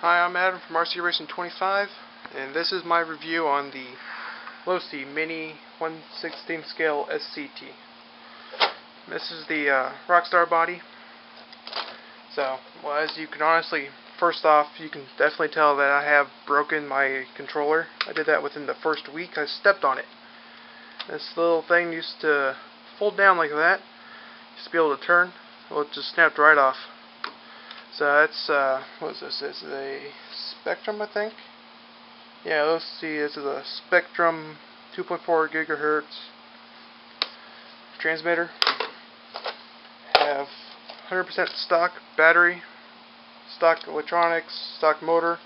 Hi, I'm Adam from RC Racing 25, and this is my review on the Losi Mini 1/16 scale SCT. This is the Rockstar body. So, well, as you can honestly, first off, you can definitely tell that I have broken my controller. I did that within the first week. I stepped on it. This little thing used to fold down like that. Used to be able to turn. Well, it just snapped right off. So that's, what is this? This is a Spectrum, I think. Yeah, let's see, this is a Spectrum 2.4 gigahertz transmitter. Have 100% stock battery, stock electronics, stock motor.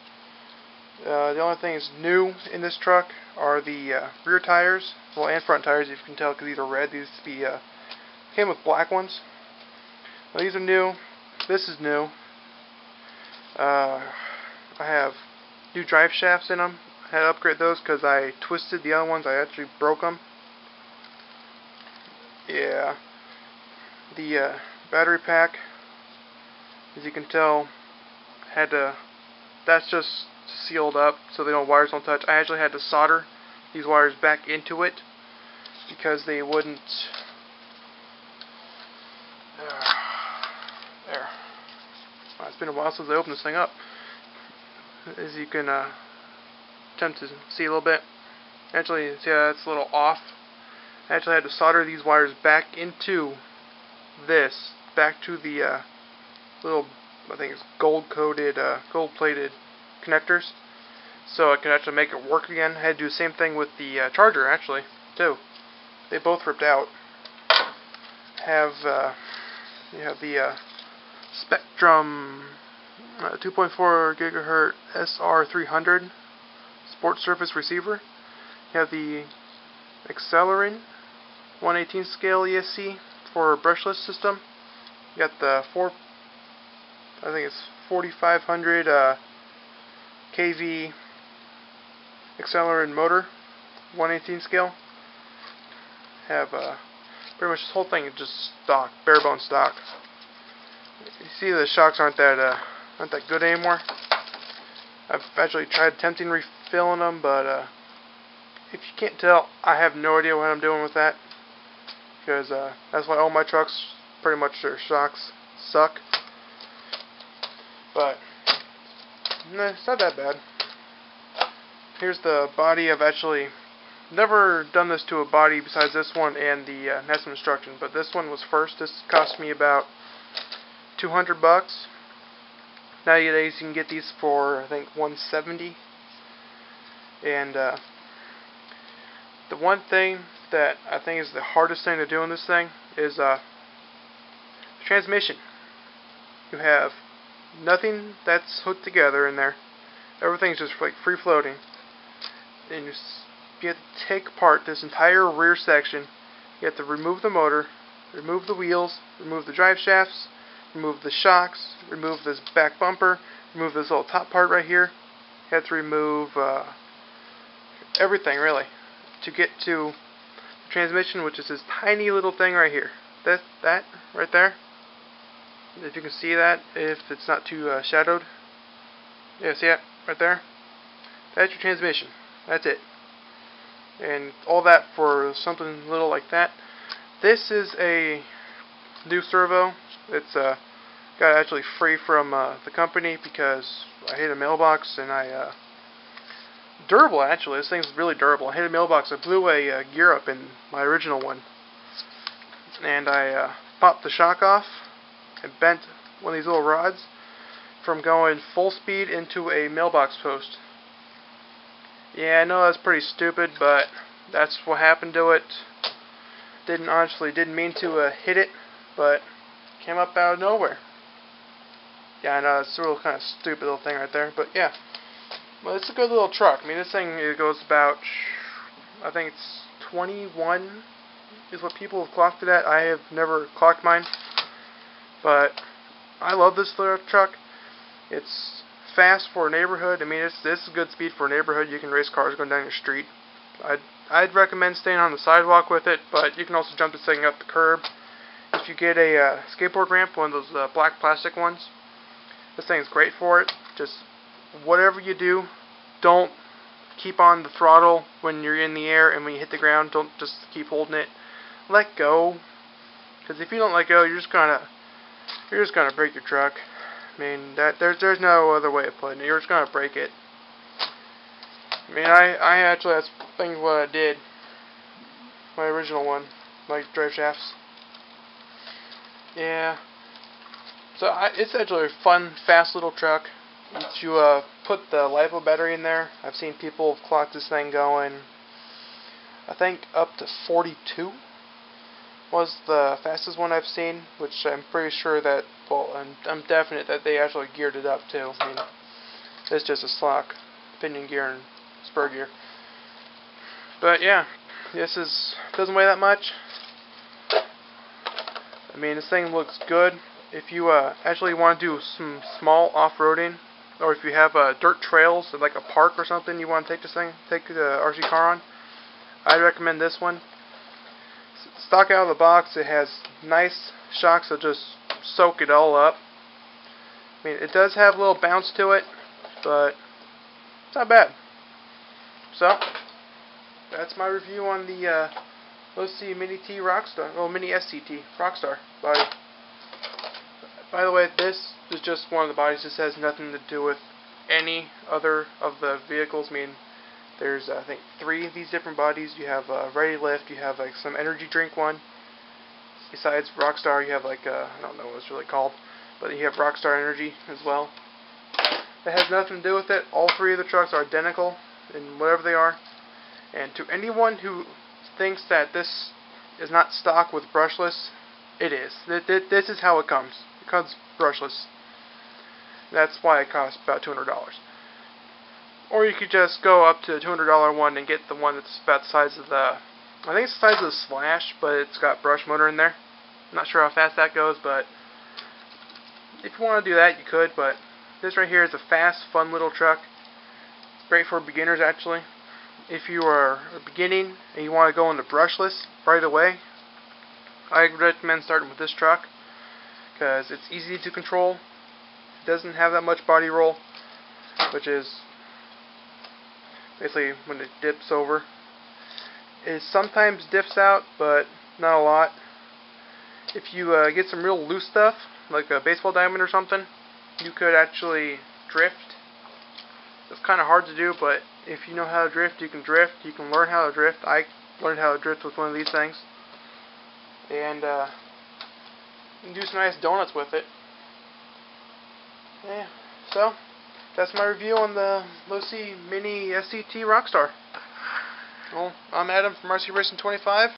The only thing that's new in this truck are the rear tires, well, and front tires, if you can tell, because these are red. These used to be, came with black ones. Well, these are new. This is new. I have new drive shafts in them. I had to upgrade those because I twisted the other ones. I actually broke them. Yeah. The battery pack, as you can tell, that's just sealed up so the wires don't touch. I actually had to solder these wires back into it because they wouldn't. There. It's been a while since I opened this thing up. As you can attempt to see a little bit. Actually, see how that's a little off. I actually had to solder these wires back into this, back to the little, I think it's gold-coated, gold-plated connectors, so I can actually make it work again. I had to do the same thing with the charger, actually, too. They both ripped out. You have the Spectrum 2.4 gigahertz SR300 Sport Surface Receiver. You have the Accelerant 1/18 scale ESC for a brushless system. You got the I think it's 4500 kV Accelerant motor, 1/18 scale. Have pretty much this whole thing is just stock, bare bone stock. You see the shocks aren't that good anymore. I've actually tried attempting refilling them, but if you can't tell, I have no idea what I'm doing with that, because that's why all my trucks, pretty much their shocks suck. But it's not that bad. Here's the body. I've actually never done this to a body besides this one and the nesting instruction, but this one was first. This cost me about $200. Nowadays you can get these for, I think, $170. And the one thing that I think is the hardest thing to do in this thing is transmission. You have nothing that's hooked together in there. Everything's just like free floating. And you have to take apart this entire rear section. You have to remove the motor, remove the wheels, remove the drive shafts, remove the shocks, remove this back bumper, remove this little top part right here. You have to remove everything, really, to get to the transmission, which is this tiny little thing right here. That right there. If you can see that, if it's not too shadowed. Yeah, see it right there? That's your transmission. That's it. And all that for something little like that. This is a new servo. It's got actually free from the company because I hit a mailbox and durable, actually. This thing's really durable. I hit a mailbox. I blew a gear up in my original one, and I popped the shock off and bent one of these little rods from going full speed into a mailbox post. Yeah, I know that's pretty stupid, but that's what happened to it. Didn't mean to hit it, but came up out of nowhere. Yeah, I know, it's a real kind of stupid little thing right there, but yeah. Well, it's a good little truck. I mean, this thing, it goes about, I think it's 21 is what people have clocked it at. I have never clocked mine, but I love this little truck. It's fast for a neighborhood. I mean, this is good speed for a neighborhood. You can race cars going down your street. I'd recommend staying on the sidewalk with it, but you can also jump this thing up the curb. If you get a skateboard ramp, one of those black plastic ones, this thing's great for it. Just whatever you do, don't keep on the throttle when you're in the air, and when you hit the ground, don't just keep holding it. Let go, because if you don't let go, you're just gonna break your truck. I mean, there's no other way of putting it. You're just gonna break it. I mean, I actually, that's things what I did. My original one, my drive shafts. Yeah. So it's actually a fun, fast little truck. Once you put the LiPo battery in there, I've seen people have clocked this thing going, I think up to 42 was the fastest one I've seen, which I'm pretty sure that, well, I'm definite that they actually geared it up too. I mean, it's just a stock pinion gear and spur gear. But yeah, doesn't weigh that much. I mean, this thing looks good. If you actually want to do some small off-roading, or if you have dirt trails at like a park or something you want to take the RC car on, I'd recommend this one. Stock out of the box, it has nice shocks that just soak it all up. I mean, it does have a little bounce to it, but it's not bad. So, that's my review on the Losi Mini T Rockstar, well, Mini SCT Rockstar body. By the way, this is just one of the bodies. This has nothing to do with any other of the vehicles. I mean, there's, I think, 3 of these different bodies. You have Ready Lift, you have like some energy drink one. Besides Rockstar, you have like, I don't know what it's really called, but you have Rockstar Energy as well. It has nothing to do with it. All 3 of the trucks are identical in whatever they are. And to anyone who thinks that this is not stock with brushless, it is. This is how it comes. It comes brushless. That's why it costs about $200. Or you could just go up to the $200 one and get the one that's about the size of the, I think it's the size of the Slash, but it's got brush motor in there. I'm not sure how fast that goes, but if you want to do that, you could. But this right here is a fast, fun little truck. It's great for beginners, actually. If you are beginning and you want to go into brushless right away, I recommend starting with this truck because it's easy to control. It doesn't have that much body roll, which is basically when it dips over. It sometimes dips out, but not a lot. If you get some real loose stuff, like a baseball diamond or something, you could actually drift. It's kind of hard to do, but if you know how to drift, you can drift. You can learn how to drift. I learned how to drift with one of these things. And you can do some nice donuts with it. Yeah, so that's my review on the Losi Mini SCT Rockstar. Well, I'm Adam from RC Racing 25.